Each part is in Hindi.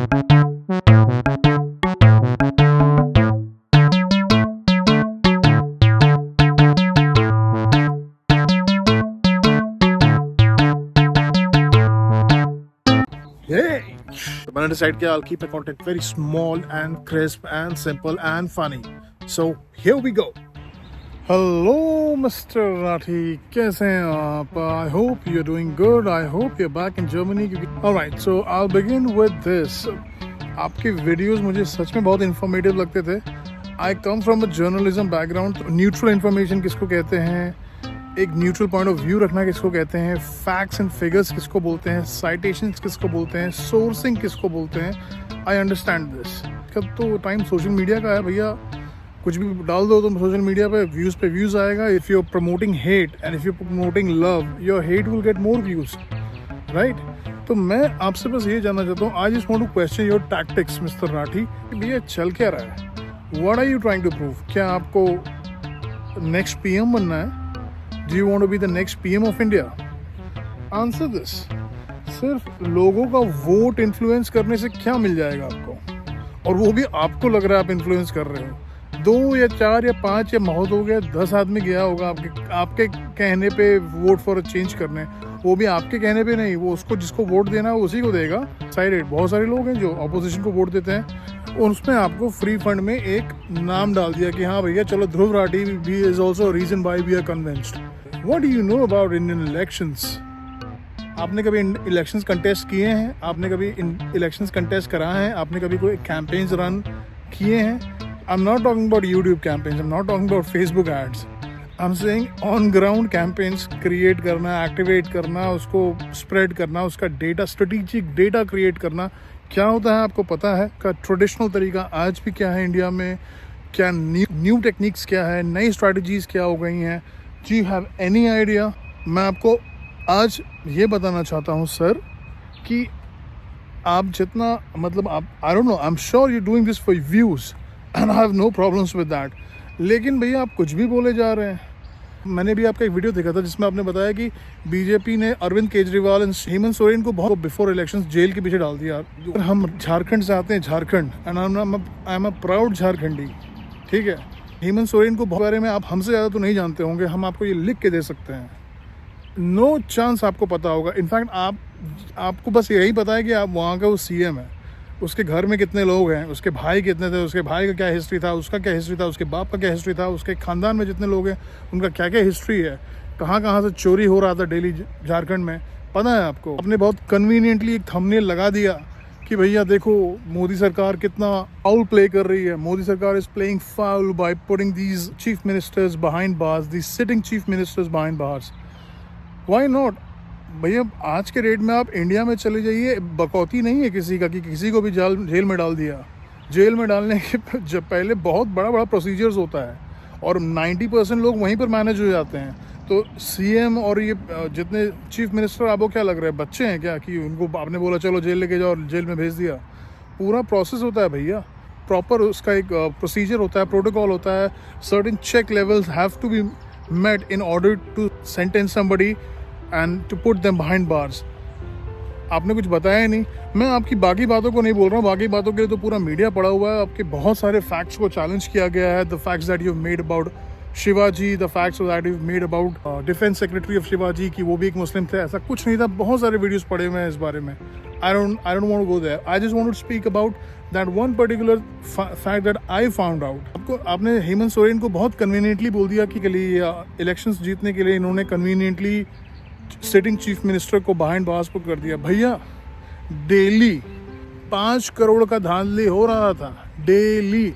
Hey! So when I decided I'll keep my content very small and crisp and simple and funny. So here we go. Hello, Mr. Rathi. कैसे हैं आप? I hope you're doing good. I hope you're back in Germany. Alright, so I'll begin with this. आपके वीडियोस मुझे सच में बहुत इन्फॉर्मेटिव लगते थे. I come from a journalism background. Neutral information किसको कहते हैं, एक न्यूट्रल पॉइंट ऑफ व्यू रखना किसको कहते हैं, फैक्ट्स एंड फिगर्स किसको बोलते हैं, साइटेशंस किसको बोलते हैं, सोर्सिंग किसको बोलते हैं. I understand this. कब तो टाइम सोशल मीडिया का है भैया, कुछ भी डाल दो तो सोशल मीडिया पे व्यूज़ आएगा. If you are promoting hate and if you are promoting love, your hate will get more views, right. तो मैं आपसे बस ये जानना चाहता हूँ, I just want to question your tactics mister Rathee. भैया चल क्या रहा है, what are you trying to prove? क्या आपको नेक्स्ट पीएम बनना है? Do you want to be the next PM of India? Answer this. सिर्फ लोगों का वोट इन्फ्लुएंस करने से क्या मिल जाएगा आपको, और वो भी आपको लग रहा है आप इन्फ्लुएंस कर रहे हो. 2 या 4 या 5 या बहुत हो गया 10 आदमी गया होगा आपके कहने पे वोट फॉर चेंज करने, वो भी आपके कहने पे नहीं, वो उसको जिसको वोट देना है उसी को देगा. साइड बहुत सारे लोग हैं जो अपोजिशन को वोट देते हैं, और उसमें आपको फ्री फंड में एक नाम डाल दिया कि हाँ भैया चलो ध्रुव राठी भी is also reason why we are convinced. What do you know about Indian elections? आपने कभी इलेक्शंस कंटेस्ट किए हैं? आपने कभी इलेक्शंस कंटेस्ट कराए हैं? आपने कभी कोई कैंपेन्स रन किए हैं? I'm not talking about YouTube campaigns. I'm not talking about Facebook ads. I'm saying on ground campaigns create करना, एक्टिवेट करना, उसको स्प्रेड करना, उसका डेटा, स्ट्रेटेजिक डेटा क्रिएट करना. क्या होता है आपको पता है? का ट्रेडिशनल तरीका आज भी क्या है इंडिया में? क्या न्यू टेक्निक्स क्या है, नई स्ट्रैटेजीज क्या हो गई हैं? Do you have any idea? मैं आपको आज ये बताना चाहता हूँ सर कि आप जितना मतलब आप I don't know, I'm sure you're doing this for views and I have no problems with that. लेकिन भैया आप कुछ भी बोले जा रहे हैं. मैंने भी आपका एक वीडियो देखा था जिसमें आपने बताया कि बीजेपी ने अरविंद केजरीवाल और हेमंत सोरेन को बहुत बिफोर इलेक्शंस जेल के पीछे डाल दिया. हम झारखंड से आते हैं, Jharkhand, and I am a proud Jharkhandi. ठीक है, हेमंत सोरेन को बारे में आप हमसे ज़्यादा तो नहीं जानते होंगे, हम आपको ये लिख के दे सकते हैं. नो चांस आपको पता होगा. इनफैक्ट आपको बस यही पता है कि आप वहाँ का वो सीएम है, उसके घर में कितने लोग हैं, उसके भाई कितने थे, उसके भाई का क्या हिस्ट्री था, उसका क्या हिस्ट्री था, उसके बाप का क्या हिस्ट्री था, उसके ख़ानदान में जितने लोग हैं उनका क्या क्या हिस्ट्री है, कहाँ कहाँ से चोरी हो रहा था डेली झारखंड में, पता है आपको. आपने बहुत कन्वीनियंटली एक थंबनेल लगा दिया कि भैया देखो मोदी सरकार कितना फाउल प्ले कर रही है. मोदी सरकार is playing foul by putting these chief ministers behind bars, these sitting chief ministers behind bars. Why not भैया? आज के रेट में आप इंडिया में चले जाइए, बकौती नहीं है किसी का कि किसी को भी जेल में डाल दिया. जेल में डालने के जब पहले बहुत बड़ा प्रोसीजर्स होता है और 90% लोग वहीं पर मैनेज हो जाते हैं. तो सीएम और ये जितने चीफ मिनिस्टर आपको क्या लग रहा है, बच्चे हैं क्या कि उनको आपने बोला चलो जेल लेके जाओ और जेल में भेज दिया? पूरा प्रोसेस होता है भैया, प्रॉपर उसका एक प्रोसीजर होता है, प्रोटोकॉल होता है. Certain check levels have to be met in order to sentence somebody and to put them behind bars. आपने कुछ बताया ही नहीं. मैं आपकी बाकी बातों को नहीं बोल रहा हूँ, बाकी बातों के लिए तो पूरा मीडिया पड़ा हुआ है. आपके बहुत सारे फैक्ट्स को चैलेंज किया गया है. The facts that you made about Shivaji, the facts that you made about defence secretary of Shivaji कि वो भी एक मुस्लिम थे, ऐसा कुछ नहीं था. बहुत सारे वीडियोस पड़े हुए हैं इस बारे में. I don't want to go there. I just want to speak about that one particular fact that I found out. आपने हेमंत सोरेन को बहुत कन्वीनियंटली बोल दिया कि इलेक्शंस जीतने के लिए इन्होंने कन्वीनियंटली सिटिंग चीफ मिनिस्टर को बिहाइंड बार्स पुट कर दिया. भैया डेली 5 करोड़ का धांधली हो रहा था, डेली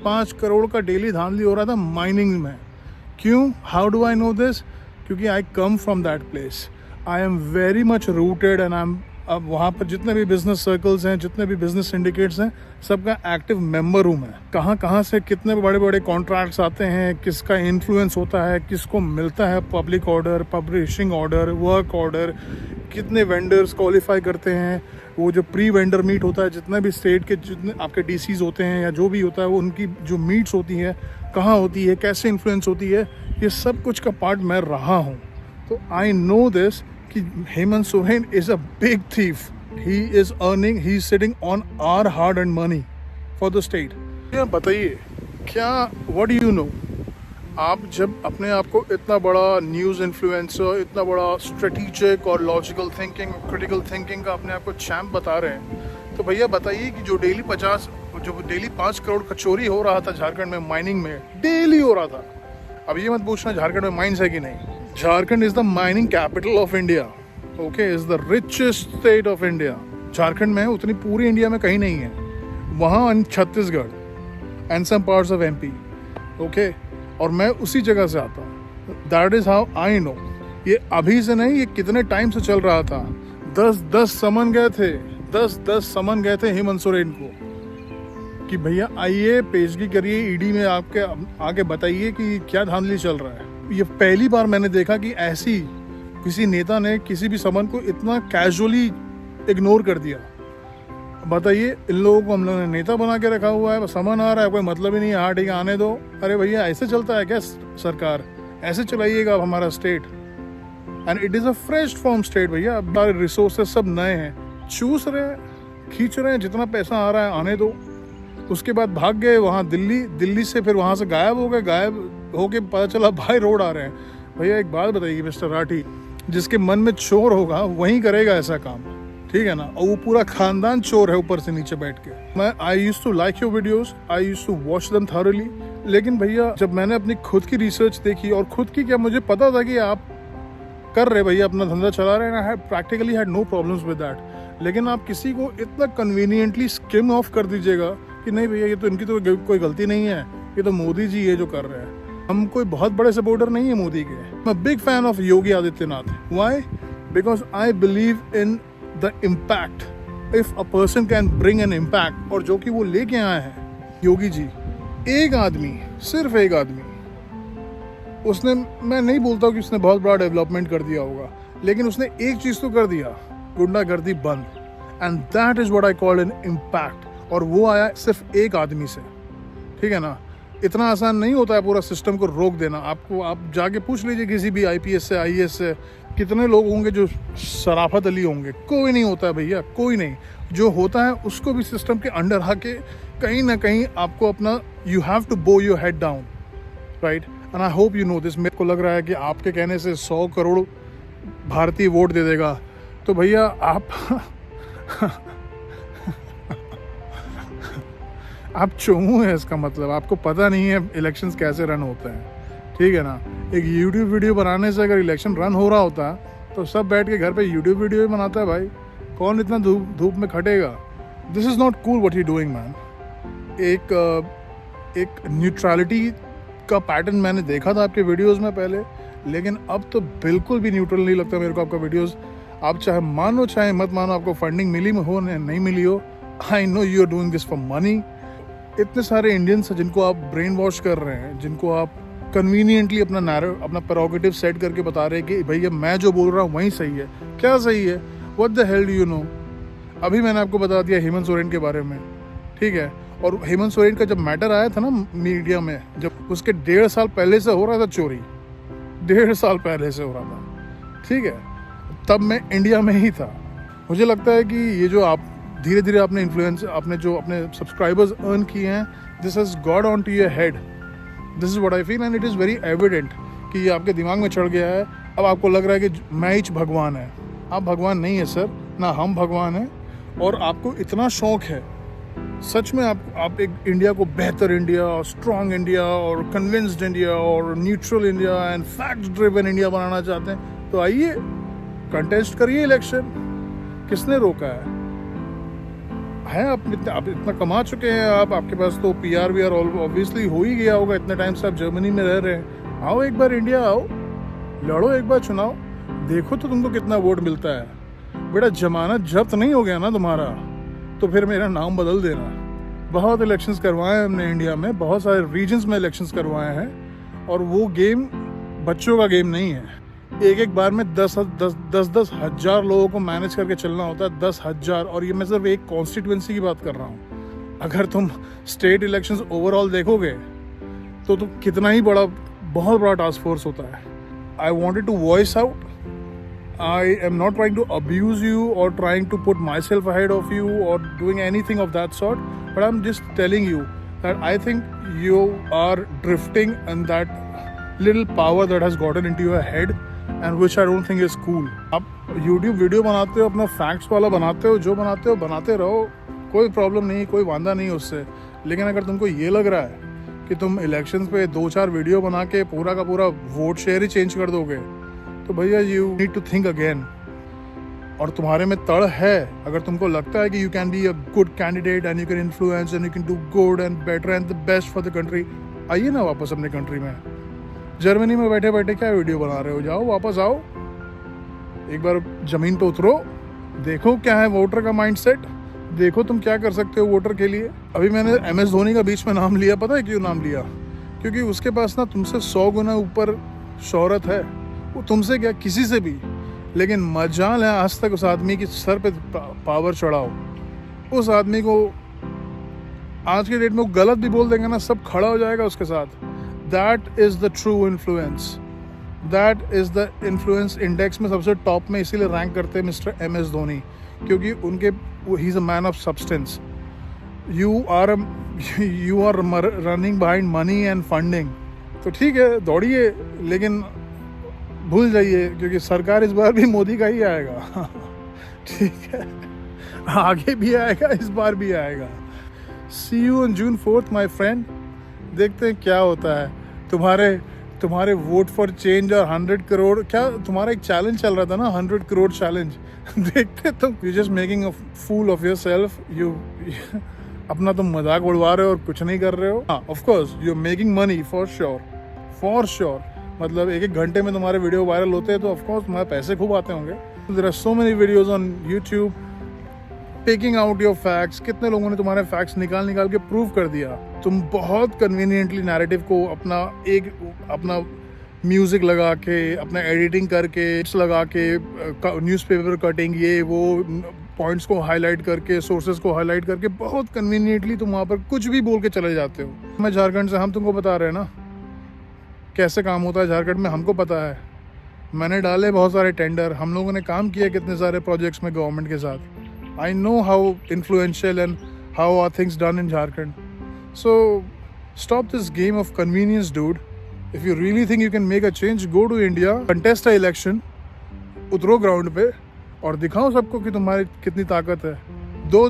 5 करोड़ का डेली धांधली हो रहा था माइनिंग में. क्यों? How do I know this? क्योंकि I come from that place. I am very much rooted and I am, अब वहाँ पर जितने भी बिजनेस सर्कल्स हैं, जितने भी बिजनेस सिंडिकेट्स हैं, सबका एक्टिव मेंबर हूँ मैं. कहाँ कहाँ से कितने बड़े बड़े कॉन्ट्रैक्ट्स आते हैं, किसका इन्फ्लुएंस होता है, किसको मिलता है public order, publishing order, work order, कितने वेंडर्स क्वालिफाई करते हैं. वो जो प्री वेंडर मीट होता है, जितने भी स्टेट के जितने आपके डीसीज होते हैं या जो भी होता है, वो उनकी जो मीट्स होती हैं कहाँ होती है, कैसे इन्फ्लुएंस होती है, ये सब कुछ का पार्ट मैं रहा हूँ. तो आई नो दिस कि Hemant Soren is a big thief. he is earning, he is sitting on our hard earned money for the state. क्या बताइए क्या, what do you know? आप जब अपने आप को इतना बड़ा न्यूज़ इन्फ्लुएंसर, इतना बड़ा स्ट्रेटिजिक और लॉजिकल थिंकिंग, क्रिटिकल थिंकिंग का अपने आप को चैम्प बता रहे हैं, तो भैया बताइए कि जो डेली 5 करोड़ का चोरी हो रहा था झारखंड में, माइनिंग में डेली हो रहा था। अब ये मत पूछना झारखंड में माइंस है कि नहीं। Jharkhand is the mining capital of India, okay, is the richest state of India. Jharkhand में उतनी पूरी इंडिया में कहीं नहीं है, वहाँ Chhattisgarh and some parts of MP, okay, और मैं उसी जगह से आता हूँ। That is how I know. ये अभी से नहीं, ये कितने टाइम से चल रहा था। 10 समन गए थे, 10 समन गए थे हेमंत सोरेन को कि भैया आइए पेशगी करिए ईडी में, आपके आगे बताइए कि क्या धांधली चल रहा है। ये पहली बार मैंने देखा कि ऐसी किसी नेता ने किसी भी समन को इतना कैजुअली इग्नोर कर दिया। बताइए, इन लोगों को हम लोगों ने नेता बना के रखा हुआ है, समन आ रहा है, कोई मतलब ही नहीं है, हाँ ठीक है आने दो। अरे भैया ऐसे चलता है क्या सरकार? ऐसे चलाइएगा आप हमारा state. And it is a fresh form state भैया, अब रिसोर्सेज सब नए हैं, चूस रहे हैं, खींच रहे हैं, जितना पैसा आ रहा है आने दो। उसके बाद भाग गए वहाँ दिल्ली से, फिर वहाँ से गायब हो गए, गायब होके पता चला बाय रोड आ रहे हैं। भैया एक बात बताइए मिस्टर राठी, जिसके मन में चोर होगा वहीं करेगा ऐसा काम, ठीक है ना? और वो पूरा खानदान चोर है ऊपर से नीचे बैठ के। I used to like your videos, I used to watch them thoroughly, लेकिन भैया जब मैंने अपनी खुद की रिसर्च देखी, और खुद की क्या, मुझे पता था कि आप कर रहे भैया, अपना धंधा चला रहे हैं, practically had no problems with that, लेकिन आप किसी को इतना कन्वीनियंटली स्किम ऑफ कर दीजिएगा कि नहीं भैया ये तो इनकी तो कोई गलती नहीं है, ये तो मोदी जी ये जो कर रहे हैं। हम कोई बहुत बड़े सपोर्टर नहीं है मोदी के। मैं big fan of Yogi Adityanath. Why? Because I believe in the impact. If a person can bring an impact, और जो कि वो लेके आए हैं योगी जी, एक आदमी, सिर्फ एक आदमी, उसने, मैं नहीं बोलता हूँ कि उसने बहुत बड़ा डेवलपमेंट कर दिया होगा, लेकिन उसने एक चीज़ तो कर दिया, गुंडागर्दी बंद। And that is what I call an impact. और वो आया सिर्फ एक आदमी से, ठीक है ना? इतना आसान नहीं होता है पूरा सिस्टम को रोक देना। आपको, आप जाके पूछ लीजिए किसी भी IPS से, IAS से, कितने लोग होंगे जो शराफत अली होंगे? कोई नहीं होता है भैया, कोई नहीं। जो होता है उसको भी सिस्टम के अंडर आके कहीं ना कहीं आपको अपना, यू हैव टू बो your head down, right? And I hope you know this. मेरे को लग रहा है कि आपके कहने से 100 करोड़ भारतीय वोट दे देगा, तो भैया आप चोमू है, इसका मतलब आपको पता नहीं है इलेक्शंस कैसे रन होते हैं, ठीक है ना? एक YouTube वीडियो बनाने से अगर इलेक्शन रन हो रहा होता तो सब बैठ के घर पे YouTube वीडियो ही बनाता है भाई। कौन इतना धूप में खटेगा? This is not cool what you doing man. एक न्यूट्रलिटी का पैटर्न मैंने देखा था आपके वीडियोस में पहले, लेकिन अब तो बिल्कुल भी न्यूट्रल नहीं लगता मेरे को आपका वीडियोस। आप चाहे मानो चाहे मत मानो, आपको फंडिंग मिली हो नहीं मिली हो, I know you are doing this for money. इतने सारे इंडियंस हैं जिनको आप ब्रेन वॉश कर रहे हैं, जिनको आप कन्वीनियंटली अपना प्रेरोगेटिव सेट करके बता रहे हैं कि भैया मैं जो बोल रहा हूँ वही सही है। क्या सही है? What the hell do you know? अभी मैंने आपको बता दिया हेमंत सोरेन के बारे में, ठीक है? और हेमंत सोरेन का जब मैटर आया था ना मीडिया में, जब उसके 1.5 साल पहले से हो रहा था चोरी, 1.5 साल पहले से हो रहा था, ठीक है? तब मैं इंडिया में ही था। मुझे लगता है कि ये जो आप धीरे धीरे आपने इन्फ्लुएंस, आपने जो अपने सब्सक्राइबर्स अर्न किए हैं, this has got on to your head. This is what I feel, and it is very evident कि ये आपके दिमाग में चढ़ गया है। अब आपको लग रहा है कि मैं ही भगवान है। आप भगवान नहीं है सर, ना हम भगवान हैं। और आपको इतना शौक है सच में, आप एक इंडिया को बेहतर इंडिया और स्ट्रॉन्ग इंडिया और कन्विंस्ड इंडिया और neutral India and fact driven India बनाना चाहते हैं, तो आइए कंटेस्ट करिए इलेक्शन। किसने रोका है? आप इतना कमा चुके हैं, आपके पास तो PR भी ऑब्वियसली हो ही गया होगा। इतने टाइम से आप जर्मनी में रह रहे हैं, आओ एक बार इंडिया आओ, लड़ो एक बार चुनाव, देखो तो तुमको कितना वोट मिलता है। बेटा जमानत जब्त नहीं हो गया ना तुम्हारा, तो फिर मेरा नाम बदल देना। बहुत इलेक्शंस करवाए हैं हमने इंडिया में, बहुत सारे रीजन्स में इलेक्शंस करवाए हैं, और वो गेम बच्चों का गेम नहीं है। एक बार में 10 हज़ार लोगों को मैनेज करके चलना होता है, 10 हज़ार। और ये मैं सिर्फ एक कॉन्स्टिट्यूएंसी की बात कर रहा हूँ। अगर तुम स्टेट इलेक्शंस ओवरऑल देखोगे तो कितना ही बहुत बड़ा टास्क फोर्स होता है। I wanted to voice out, I am not trying to abuse you or trying to put myself ahead of you or doing anything of that sort, but I'm just telling you that I think you are drifting in that little power that has gotten into your head and which I don't think is cool. आप YouTube वीडियो बनाते हो, अपना फैक्ट्स वाला बनाते हो, जो बनाते हो बनाते रहो, कोई प्रॉब्लम नहीं, कोई वांदा नहीं उससे. लेकिन अगर तुमको ये लग रहा है कि तुम इलेक्शंस पे 2-4 वीडियो बना के पूरा का पूरा वोट शेयर ही चेंज कर दोगे, तो भैया you need to think again. और तुम्हारे में तड़ है, अगर तुमको लगता है कि you can be a good candidate and you can influence and you can do good and better and the best for the country, आइए ना वापस अपने कंट्री में. जर्मनी में बैठे बैठे क्या वीडियो बना रहे हो? जाओ वापस आओ, एक बार ज़मीन पे उतरो, देखो क्या है वोटर का माइंडसेट, देखो तुम क्या कर सकते हो वोटर के लिए. अभी मैंने MS धोनी का बीच में नाम लिया, पता है क्यों नाम लिया? क्योंकि उसके पास ना तुमसे 100 गुना ऊपर शोहरत है, वो तुमसे क्या किसी से भी, लेकिन मजाल है आज तक उस आदमी की सर पे पावर चढ़ाओ. उस आदमी को आज के डेट में वो गलत भी बोल देंगे ना, सब खड़ा हो जाएगा उसके साथ. That is the true influence, that is the influence index में सबसे टॉप में इसीलिए रैंक करते हैं मिस्टर MS धोनी, क्योंकि उनके ही is a man of substance. You are running behind money and funding. तो ठीक है, दौड़िए, लेकिन भूल जाइए, क्योंकि सरकार इस बार भी मोदी का ही आएगा. ठीक है, आगे भी आएगा, इस बार भी आएगा. See you on June 4th my friend. देखते हैं क्या होता है. तुम्हारे वोट फॉर चेंज और 100 करोड़, क्या तुम्हारा एक चैलेंज चल रहा था ना, 100 करोड़ चैलेंज. देखते तुम, you just making a fool of yourself. You अपना तुम मजाक उड़वा रहे हो और कुछ नहीं कर रहे हो. हाँ, of course you are making money for sure. मतलब एक घंटे में तुम्हारे वीडियो वायरल होते हैं, तो ऑफ कोर्स तुम्हारे पैसे खूब आते होंगे. There are so many videos on YouTube taking out your facts. कितने लोगों ने तुम्हारे फैक्ट्स निकाल के प्रूव कर दिया. तुम बहुत कन्वीनियंटली नैरेटिव को अपना म्यूजिक लगा के, अपना एडिटिंग करके, लगा के, न्यूज़पेपर कटिंग, ये वो पॉइंट्स को हाईलाइट करके, सोर्सेज को हाईलाइट करके, बहुत कन्वीनियंटली तुम वहाँ पर कुछ भी बोल के चले जाते हो. मैं झारखंड से, हम तुमको बता रहे हैं ना कैसे काम होता है झारखंड में, हमको पता है. मैंने डाले बहुत सारे टेंडर, हम लोगों ने काम किया कितने सारे प्रोजेक्ट्स में गवर्नमेंट के साथ. I know how influential and how are things done in Jharkhand. So stop this game of convenience, dude. If you really think you can make a change, go to India, contest a election, उतरो ग्राउंड पे और दिखाओ सबको कि तुम्हारी कितनी ताकत है. 2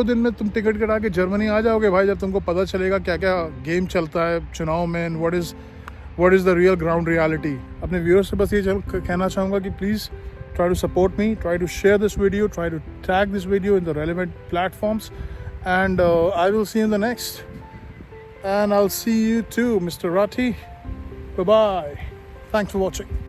दिन में तुम टिकट कटा के जर्मनी आ जाओगे भाई, जब तुमको पता चलेगा क्या क्या गेम चलता है चुनाव में and what is the real ground reality. अपने व्यूअर्स से बस ये कहना चाहूँगा कि please try to support me, try to share this video, try to tag this video in the relevant platforms, and I will see you in the next. And I'll see you too, Mr. Rathi. Bye-bye. Thanks for watching.